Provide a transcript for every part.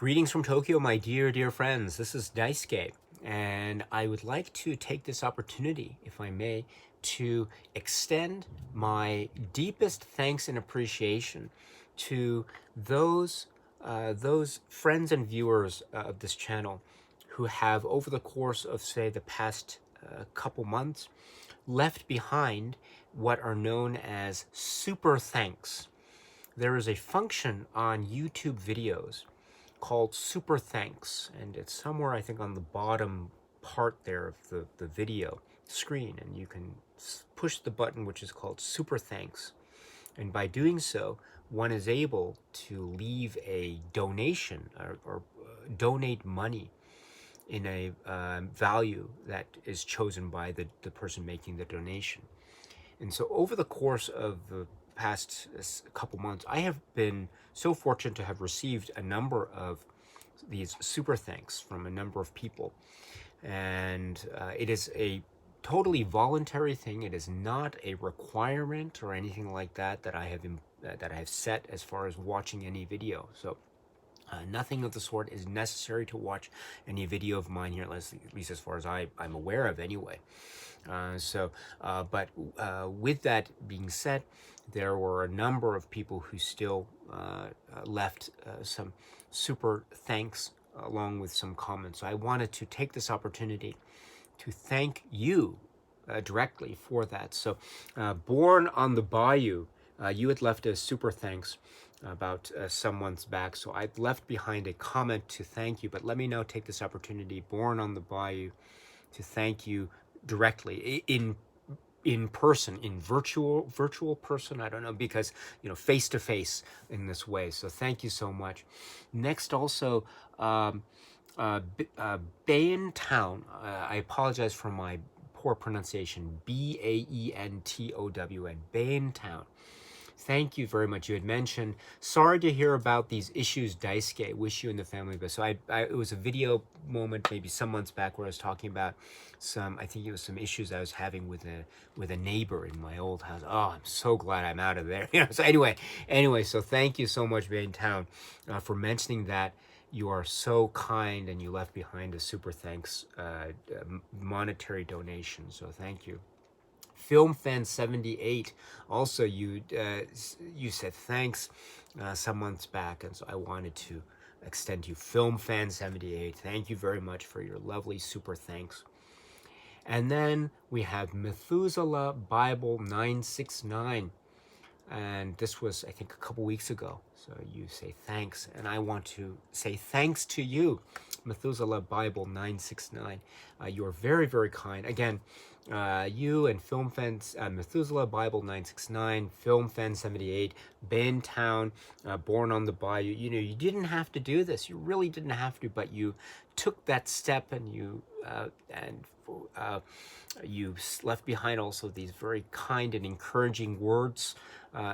Greetings from Tokyo, my dear friends. This is Daisuke, and I would like to take this opportunity, if I may, to extend my deepest thanks and appreciation to those friends and viewers of this channel who have, over the course of, say, the past couple months, left behind what are known as super thanks. There is a function on YouTube videos called super thanks, and it's somewhere, I think, on the bottom part there of the video screen, and you can push the button which is called super thanks, and by doing so one is able to leave a donation or donate money in a value that is chosen by the person making the donation. And so over the course of the past couple months, I have been so fortunate to have received a number of these super thanks from a number of people. And it is a totally voluntary thing. It is not a requirement or anything like that that I have set as far as watching any video. So nothing of the sort is necessary to watch any video of mine here, at least as far as I'm aware of anyway. But with that being said, there were a number of people who still left some super thanks along with some comments. So I wanted to take this opportunity to thank you directly for that. So Born on the Bayou, you had left a super thanks about some months back, so I've left behind a comment to thank you, but let me now take this opportunity, Born on the Bayou, to thank you directly in person, in virtual person, I don't know, because face to face in this way. So thank you so much. Next, also Baentown. I apologize for my poor pronunciation. Baentown. Baentown. Thank you very much. You had mentioned, sorry to hear about these issues, Daisuke. Wish you and the family best. So it was a video moment maybe some months back where I was talking about I think it was some issues I was having with a neighbor in my old house. Oh, I'm so glad I'm out of there. So anyway, so thank you so much, Baentown, for mentioning that. You are so kind, and you left behind a super thanks monetary donation. So thank you. Film Fan 78, also you said thanks some months back, and so I wanted to extend to you, Film Fan 78. Thank you very much for your lovely super thanks. And then we have Methuselah Bible 969, and this was, I think, a couple weeks ago. So you say thanks, and I want to say thanks to you, Methuselah Bible 969. You're very, very kind. Again, you and Film Fans, Methuselah Bible 969, Film Fan 78, Baentown, Born on the Bayou. You didn't have to do this. You really didn't have to, but you took that step, and you left behind also these very kind and encouraging words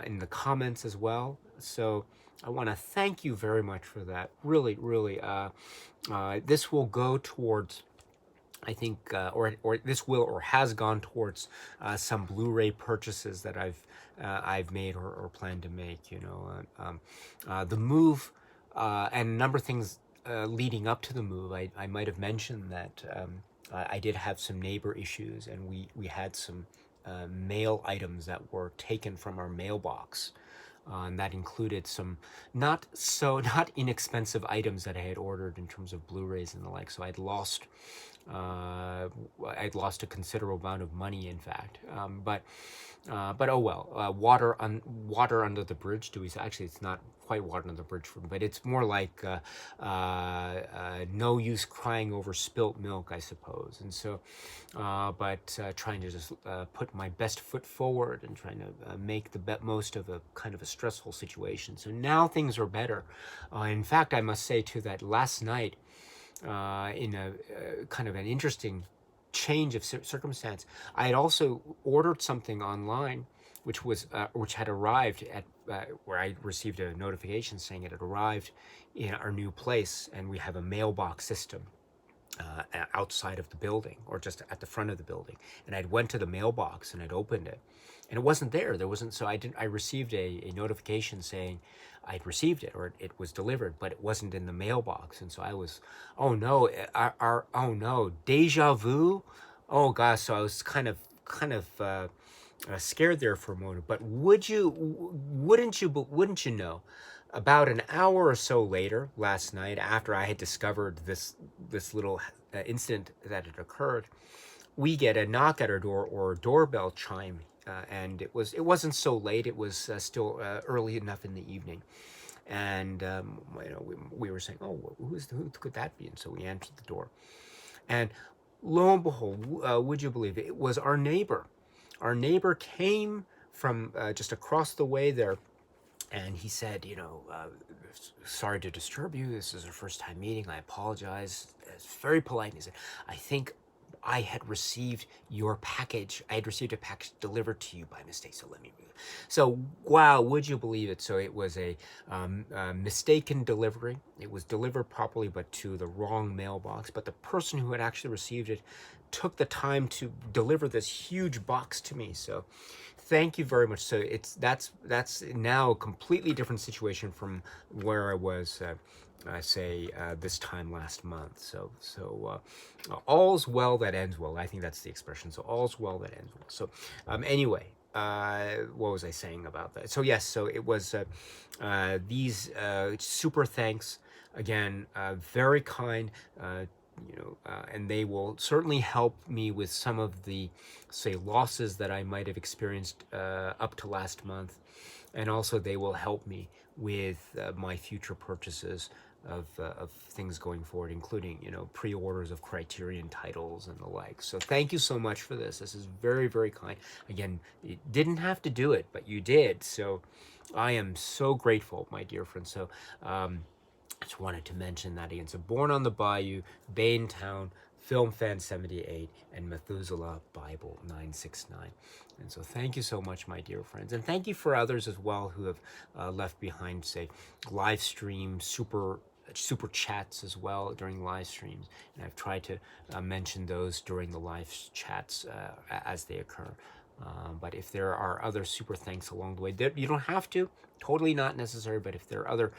in the comments as well. So I want to thank you very much for that. Really, really, this will go towards, I think, or this will or has gone towards some Blu-ray purchases that I've made or plan to make. The move and a number of things leading up to the move. I might have mentioned that I did have some neighbor issues, and we had some mail items that were taken from our mailbox. And that included some not inexpensive items that I had ordered in terms of Blu-rays and the like. So I'd lost a considerable amount of money, in fact. But oh well. Water under the bridge. Do we say? Actually, it's not quite water under the bridge for me, but it's more like no use crying over spilt milk, I suppose. And so, trying to just put my best foot forward and trying to make the most of a kind of a stressful situation. So now things are better. In fact, I must say too that last night, in a kind of an interesting change of circumstance, I had also ordered something online, which had arrived at where I received a notification saying it had arrived in our new place, and we have a mailbox system outside of the building, or just at the front of the building. And I went to the mailbox and I'd opened it, and it wasn't there. So I received a notification saying I'd received it, or it was delivered, but it wasn't in the mailbox. And so I was, oh no, oh no, deja vu. Oh gosh, so I was scared there for a moment. But wouldn't you know? About an hour or so later, last night, after I had discovered this little incident that had occurred, we get a knock at our door, or a doorbell chime, and it wasn't so late. It was still early enough in the evening, and we were saying, "Oh, who could that be?" And so we answered the door, and lo and behold, would you believe it? It was our neighbor. Our neighbor came from just across the way there, and he said, sorry to disturb you. This is our first time meeting. I apologize. It's very polite. And he said, I think I had received your package. I had received a package delivered to you by mistake. So let me read it. So, wow, would you believe it? So it was a mistaken delivery. It was delivered properly, but to the wrong mailbox. But the person who had actually received it took the time to deliver this huge box to me. So thank you very much. So that's now a completely different situation from where I was, this time last month. So all's well that ends well. I think that's the expression. So all's well that ends well. So anyway, what was I saying about that? So yes, so it was these super thanks again, very kind. And they will certainly help me with some of the, say, losses that I might have experienced up to last month. And also they will help me with my future purchases of things going forward, including, pre-orders of Criterion titles and the like. So thank you so much for this. This is very, very kind. Again, you didn't have to do it, but you did. So I am so grateful, my dear friend. So, I just wanted to mention that again. So Born on the Bayou, Baentown, Film Fan 78, and Methuselah Bible 969. And so thank you so much, my dear friends. And thank you for others as well who have left behind, say, live stream, super chats as well during live streams. And I've tried to mention those during the live chats as they occur. But if there are other super thanks along the way, you don't have to, totally not necessary, but if there are other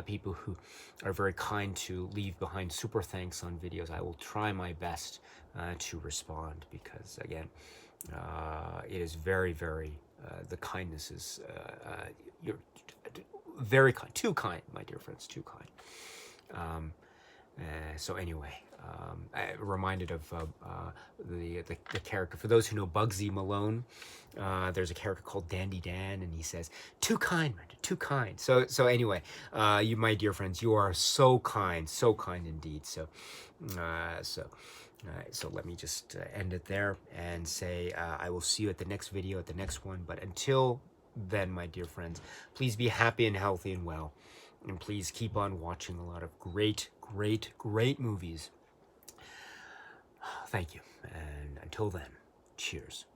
people who are very kind to leave behind super thanks on videos, I will try my best to respond, because again, it is very, very, the kindness is, you're very kind, too kind, my dear friends, too kind. So anyway, I'm reminded of the character. For those who know Bugsy Malone, there's a character called Dandy Dan, and he says, "Too kind, man, too kind." So anyway, you, my dear friends, you are so kind indeed. So let me just end it there and say I will see you at the next video, at the next one. But until then, my dear friends, please be happy and healthy and well. And please keep on watching a lot of great movies. Thank you. And until then, cheers.